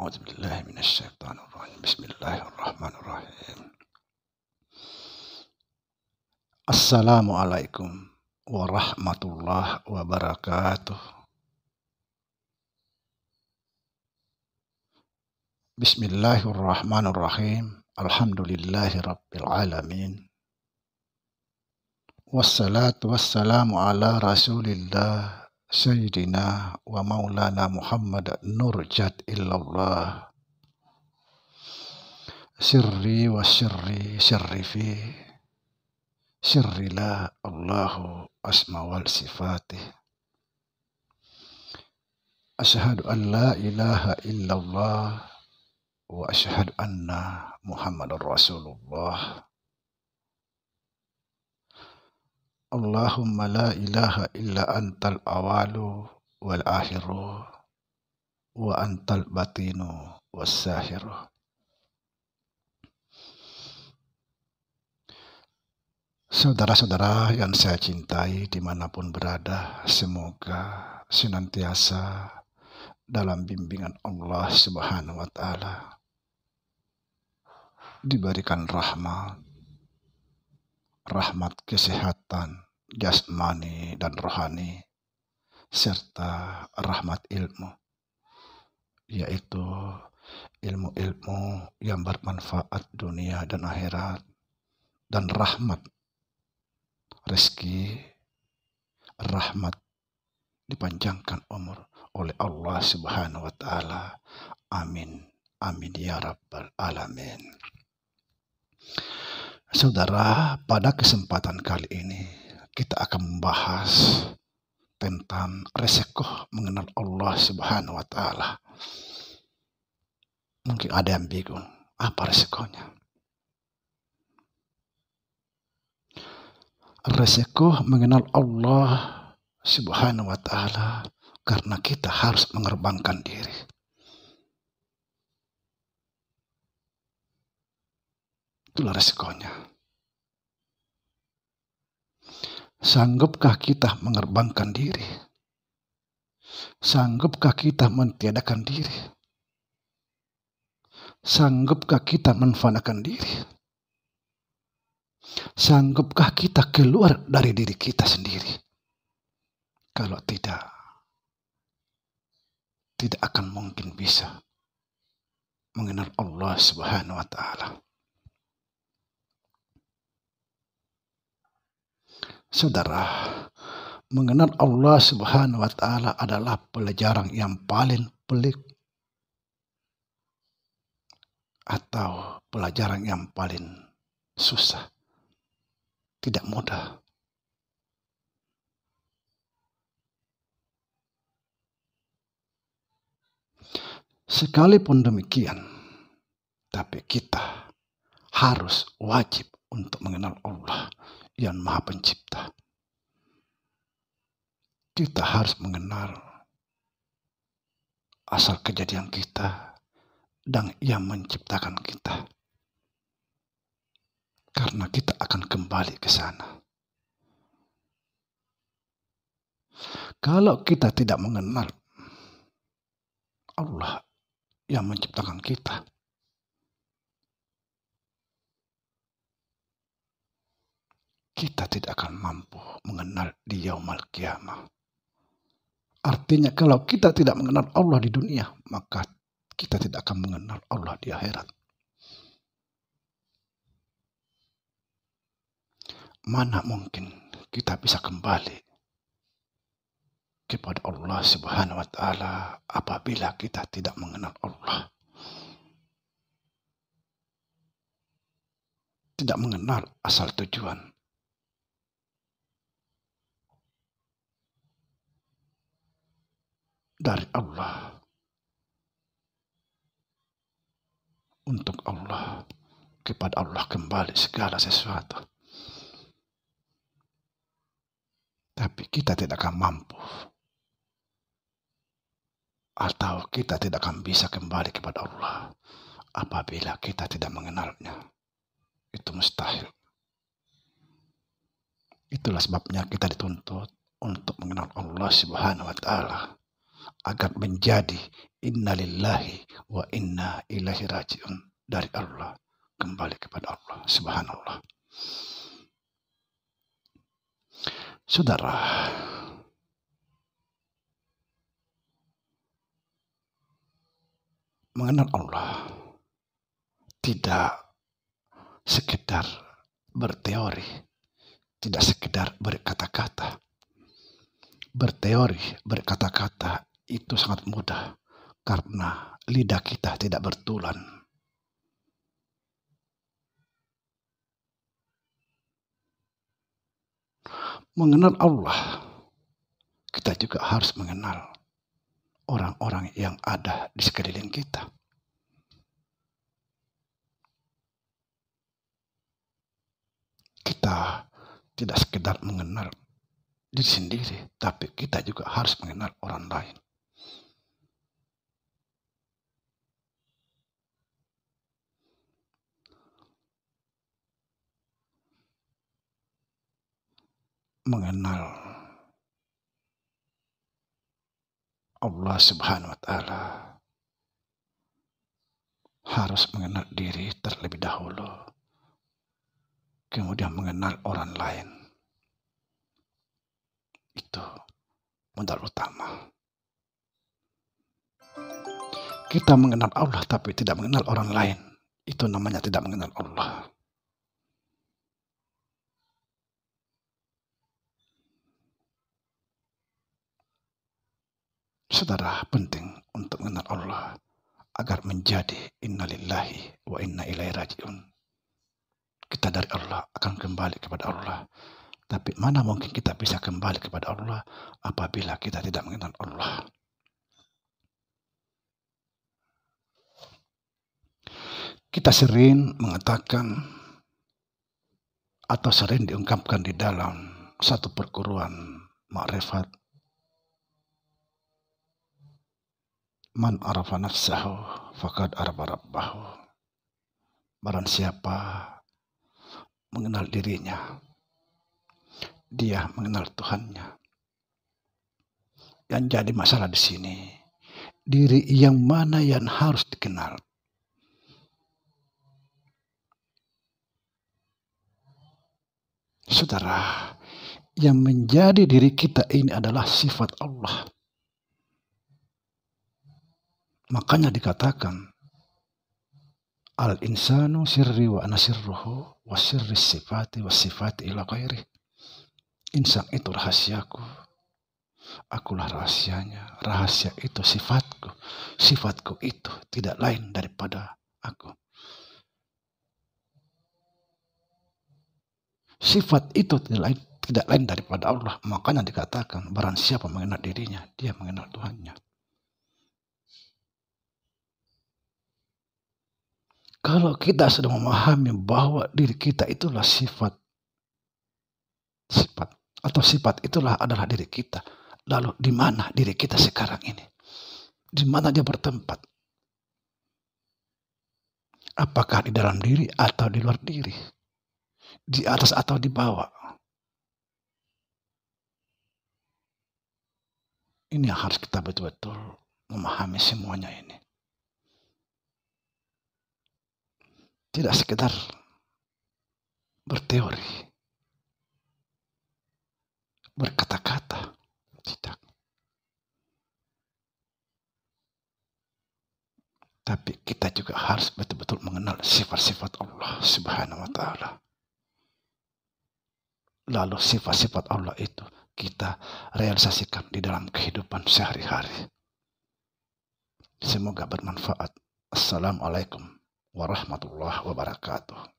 A'udzubillahi minasyaitonirrajim. Bismillahirrahmanirrahim. Assalamualaikum warahmatullahi wabarakatuh. Bismillahirrahmanirrahim. Alhamdulillahi rabbil alamin. Wassalatu wassalamu ala rasulillah Sayyidina wa maulana Muhammad nurjat illallah. Sirri wa sirri sirri fi sirrilah Allahu asma wal sifatih. Asyhadu an la ilaha illallah wa asyhadu anna Muhammadar Rasulullah. Allahumma la ilaha illa antal awalu wal akhiru wa antal batinu was sahiru. Saudara-saudara yang saya cintai dimanapun berada, semoga senantiasa dalam bimbingan Allah Subhanahu wa Ta'ala, diberikan rahmat kesehatan jasmani dan rohani, serta rahmat ilmu, yaitu ilmu-ilmu yang bermanfaat dunia dan akhirat, dan rahmat rezeki, rahmat dipanjangkan umur oleh Allah Subhanahu wa Ta'ala. Amin. Amin ya rabbal alamin. Saudara, pada kesempatan kali ini kita akan membahas tentang resiko mengenal Allah Subhanahu wa Ta'ala. Mungkin ada yang bingung, apa resikonya? Resiko mengenal Allah Subhanahu wa Ta'ala karena kita harus mengorbankan diri. Itulah resikonya. Sanggupkah kita mengorbankan diri? Sanggupkah kita mentiadakan diri? Sanggupkah kita menfanakan diri? Sanggupkah kita keluar dari diri kita sendiri? Kalau tidak akan mungkin bisa mengenal Allah Subhanahu wa Ta'ala. Saudara, mengenal Allah Subhanahu wa Ta'ala adalah pelajaran yang paling pelik atau pelajaran yang paling susah. Tidak mudah. Sekalipun demikian, tapi kita harus wajib untuk mengenal Allah yang Maha Pencipta. Kita harus mengenal asal kejadian kita dan yang menciptakan kita. Karena kita akan kembali ke sana. Kalau kita tidak mengenal Allah yang menciptakan kita, kita tidak akan mampu mengenal di yaumul qiyamah. Artinya kalau kita tidak mengenal Allah di dunia, maka kita tidak akan mengenal Allah di akhirat. Mana mungkin kita bisa kembali kepada Allah Subhanahu wa Ta'ala apabila kita tidak mengenal Allah. Tidak mengenal asal tujuan. Dari Allah. Untuk Allah. Kepada Allah kembali segala sesuatu. Tapi kita tidak akan mampu. Atau kita tidak akan bisa kembali kepada Allah apabila kita tidak mengenalnya. Itu mustahil. Itulah sebabnya kita dituntut untuk mengenal Allah Subhanahu wa Ta'ala agar menjadi innalillahi wa inna ilaihi rajiun, dari Allah kembali kepada Allah. Subhanallah. Saudara, mengenal Allah tidak sekedar berteori, tidak sekedar berkata-kata. Berteori, berkata-kata itu sangat mudah karena lidah kita tidak bertulan. Mengenal Allah, kita juga harus mengenal orang-orang yang ada di sekeliling kita. Kita tidak sekedar mengenal diri sendiri, tapi kita juga harus mengenal orang lain. Mengenal Allah Subhanahu wa Ta'ala, harus mengenal diri terlebih dahulu, kemudian mengenal orang lain. Itu modal utama. Kita mengenal Allah tapi tidak mengenal orang lain, itu namanya tidak mengenal Allah. Saudara, penting untuk mengenal Allah agar menjadi innalillahi wa inna ilaihi rajiun. Kita dari Allah akan kembali kepada Allah. Tapi mana mungkin kita bisa kembali kepada Allah apabila kita tidak mengenal Allah. Kita sering mengatakan atau sering diungkapkan di dalam satu perguruan makrifat, man arafa nafsahu faqad arafa rabbahu. Barang siapa mengenal dirinya, dia mengenal Tuhannya. Yang jadi masalah di sini, diri yang mana yang harus dikenal? Saudara, yang menjadi diri kita ini adalah sifat Allah. Makanya dikatakan al-insanu sirri wa ana sirruhu wa sirri sifati wa sifati ila ghairi. Insan itu rahasiaku, akulah rahasianya. Rahasia itu sifatku, sifatku itu tidak lain daripada aku. Sifat itu tidak lain daripada Allah. Makanya dikatakan barang siapa mengenal dirinya, dia mengenal Tuhannya. Kalau kita sudah memahami bahwa diri kita itulah sifat atau sifat itulah adalah diri kita. Lalu di mana diri kita sekarang ini? Di mana dia bertempat? Apakah di dalam diri atau di luar diri? Di atas atau di bawah? Ini yang harus kita betul-betul memahami semuanya ini. Tidak sekedar berteori, berkata-kata, tidak. Tapi kita juga harus betul-betul mengenal sifat-sifat Allah Subhanahu wa Ta'ala. Lalu sifat-sifat Allah itu kita realisasikan di dalam kehidupan sehari-hari. Semoga bermanfaat. Assalamualaikum warahmatullahi wabarakatuh.